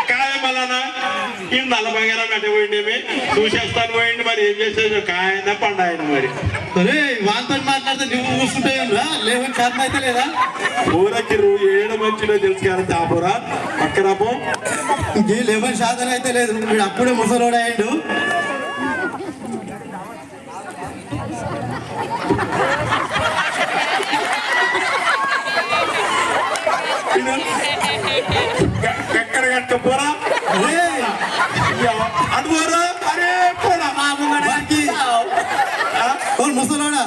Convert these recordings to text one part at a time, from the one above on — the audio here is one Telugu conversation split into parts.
काय मला ना ఈ నల్లబంగార పెట్టబోయింది చూసేస్తాను పోయింది మరి ఏం చేసేది కాయన పండాయన మరి అరే వాళ్ళతో మాట్లాడితే నువ్వు కూర్చుంటే లేవని కారణం అయితే లేదా ఊరకి ఏడు మంచిలో తెలుసు కదా తాపురా పక్కరాపో ఈ లేవని సాధన అయితే లేదు వీడు అప్పుడే ముసలోడు అయ్యిండు ఎక్కడ కట్టపోరా అడుగురా అరే పోడా ముసలోడా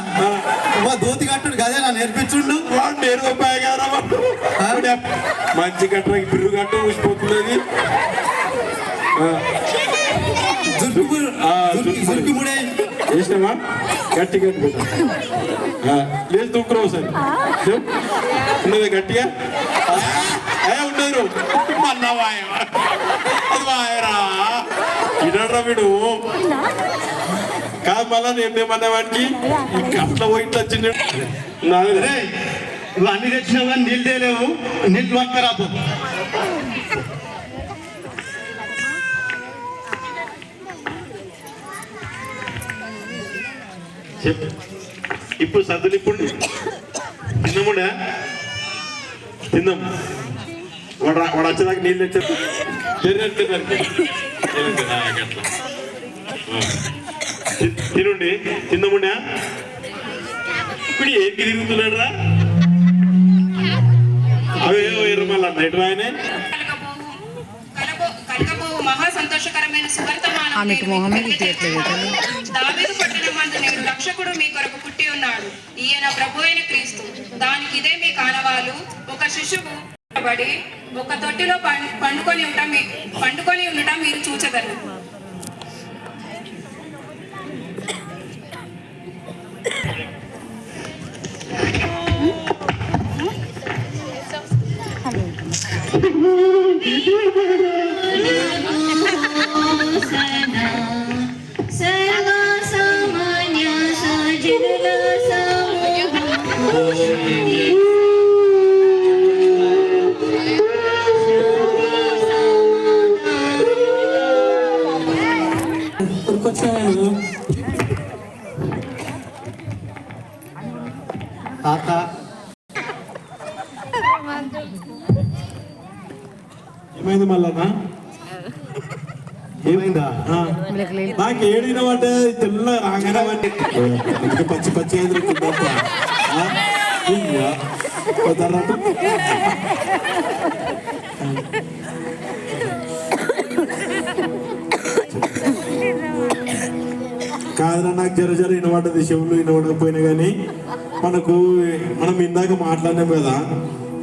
దోతి కట్టుడు కదే నా నేర్పించుండు వాడు నేర్పాయి కదా మంచి కట్ట బిర్రు కట్ట ఊసిపోతున్నది ముడే వేసినామా గట్టి గట్టి లేదు దుక్కురా ఒకసారి ఉన్నది గట్టిగా ఉండదు మన్నా వాయ అది వాయరా ఇడరా వీడు కాదు మళ్ళా నేనేమన్నా వాడికి అట్లా పోయి ఇట్లా వచ్చింది నువ్వు అన్ని తెచ్చినావు కానీ నీళ్ళు తేలేవు నీళ్ళు పక్కరాపు చెప్పు ఇప్పుడు సద్దులు ఇప్పుడు తిన్నాముడా తిందాం వాడు వచ్చేదాకా నీళ్ళు తెచ్చారు తినండి తిందాముడా ఇప్పుడు ఏంటి తిరుగుతున్నాడు రా అవే మళ్ళా నైట్ రాయనే మహా సంతోషకరమైన సువర్తమానం దావీదు పట్టణమందు నేడు రక్షకుడు మీ కొరకు పుట్టి ఉన్నాడు ఈయన ప్రభు అయిన క్రీస్తు దానికి ఇదే మీ కానవాలు ఒక శిశువు పడి ఒక తొట్టిలో పండుకొని ఉండటం మీరు చూచెదరు తాత ఏమైంది మళ్ళా ఏమైందా నాకు ఏడిన అంటే తెల్ల రాగానే అంటే పచ్చి పచ్చి ఎదురుకుంటా కాదురా నాకు జర జర వినబడ్డది చెవులు వినబడకపోయినా కానీ మనం ఇందాక మాట్లాడినాం కదా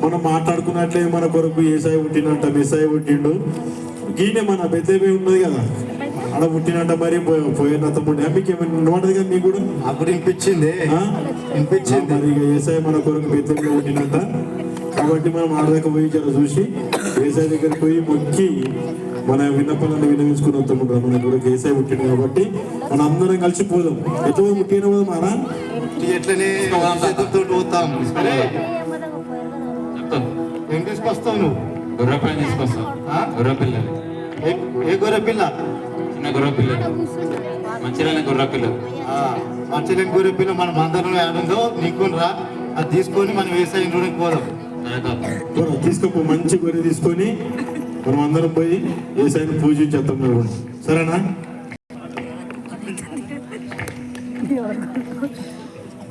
మనం మాట్లాడుకున్నట్లే మన కొరకు ఏసాయి పుట్టినంట మెస్సాయి పుట్టిండు గీనే మన పెద్దవి ఉన్నది కదా ఆడ పుట్టినంట మరి పోయిన తమ్ముడు మీకు ఏమైనా వినబడదు కదా మీకు కూడా అప్పుడు వినిపించింది మరి ఏసాయి మన కొరకు పెద్దగా పుట్టినంట కాబట్టి మనం ఆడదాకా పోయి జర చూసి ఏసాయి దగ్గరికి పోయి మొక్కి మన విన్నపాలను వినవించుకుని వస్తాము మన కొరకు ఏసాయి పుట్టిండు కాబట్టి మనం అందరం కలిసి పోదాం ఎట్లా పుట్టిన పోదాం మారా ఎట్లనే పోతాం ఏం తీసుకొస్తావు నువ్వు గొర్రెపిల్లని తీసుకొస్తావు గొర్రెపిల్లని ఏ గొర్రెపిల్ల చిన్న గొర్రెపిల్లలు మంచిగా గొర్రెపిల్లలు మంచిగా గొర్రెపిల్ల మనం అందరం ఆడుందో నీకు రా అది తీసుకొని మనం వ్యవసాయం చూడడానికి పోదాం తీసుకోపో మంచి గొర్రె తీసుకొని మనం అందరం పోయి వ్యవసాయాన్ని పూజించేస్తాం సరేనా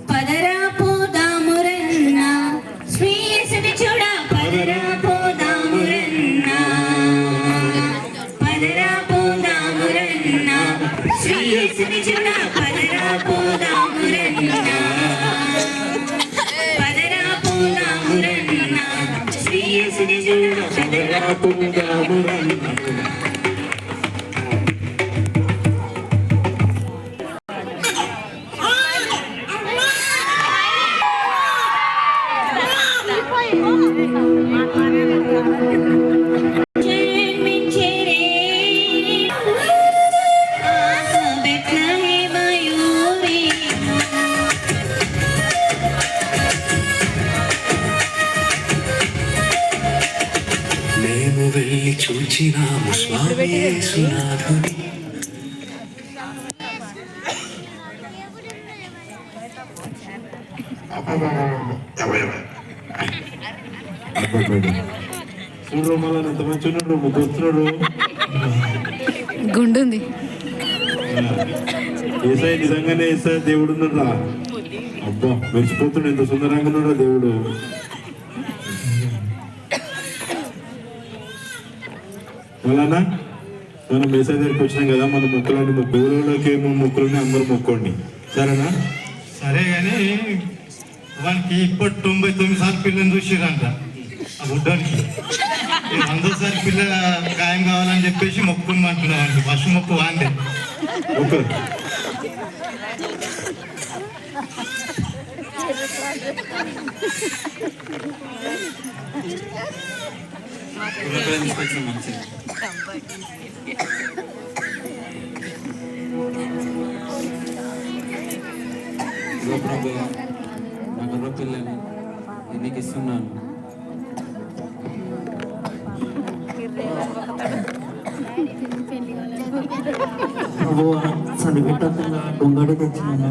పదరా పోదామురన్న శ్రీయసుని చూడ పదరా పోదామురన్న పదరా పోదామురన్న శ్రీయసుని చూడ పదరా పోదామురన్న పదరా పోదామురన్న శ్రీయసుని చూడ పదరా పోదామురన్న వెళ్ళి చూచినాము స్వామి యేసునాథుని. చూడు మళ్ళీ ఎంత మంచి ఉన్నాడు ముద్దుస్తున్నాడు. గుండుంది. ఏసాయి నిజంగానే ఏసాయి దేవుడు ఉన్నాడా? అబ్బా మెరిచిపోతున్నాడు, ఎంత సుందరంగా ఉన్నాడా దేవుడు. మళ్ళా మనం ఏసాయి దగ్గరికి వచ్చినాం కదా, మన మొక్కలని ఊళ్ళోకి ఏమో మొక్కలని అందరూ మొక్కోండి, సరేనా? సరే కానీ వానికి ఇప్పటి 99 సార్లు పిల్లని చూసిరంట ఆ బుడ్డానికి. 100సారి పిల్ల ఖాయం కావాలని చెప్పేసి మొక్కుమంటున్నావు అండి. ఫస్ట్ మొక్కు వాందే. ఓకే గుర్రపిల్లని తీసుకొచ్చిన మంచిది. ఇదిగో ప్రభు, నా గుర్రపిల్లని నీకు ఇస్తున్నాను. చదివేటప్పుడు దొంగడు తెచ్చినాను.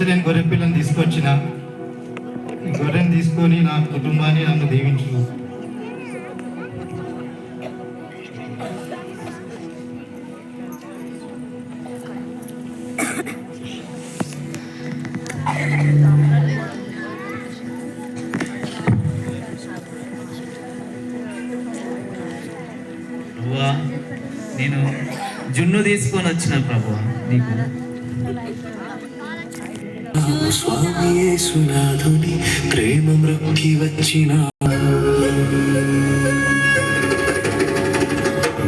నేను గొర్రె పిల్లని తీసుకొచ్చిన. ఈ గొర్రెని తీసుకొని నా కుటుంబాన్ని నన్ను దీవించు. ప్రభువా, నేను జున్ను తీసుకొని వచ్చిన ప్రభువా నీకు. స్వామి యేసునాథుని ప్రేమ మ్రొక్కి వచ్చిన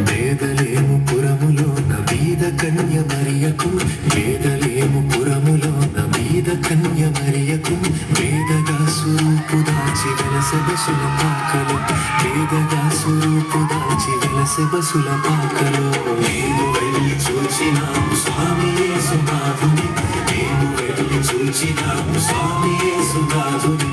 వేదలేము పురములో నబీద కన్య మరియకు, వేదలేము పురములో నబీద కన్య మరియకు, వేదగా స్వరూపు దాచి వెలసె బసుల పాకలు, వేదగా స్వరూపు దాచి వెలసె బసుల పాకలు. మేము వెళ్ళి చూచినాము స్వామి యేసునాథుని, మేము వెళ్ళి చూచినాము స్వామి యేసునాథుని,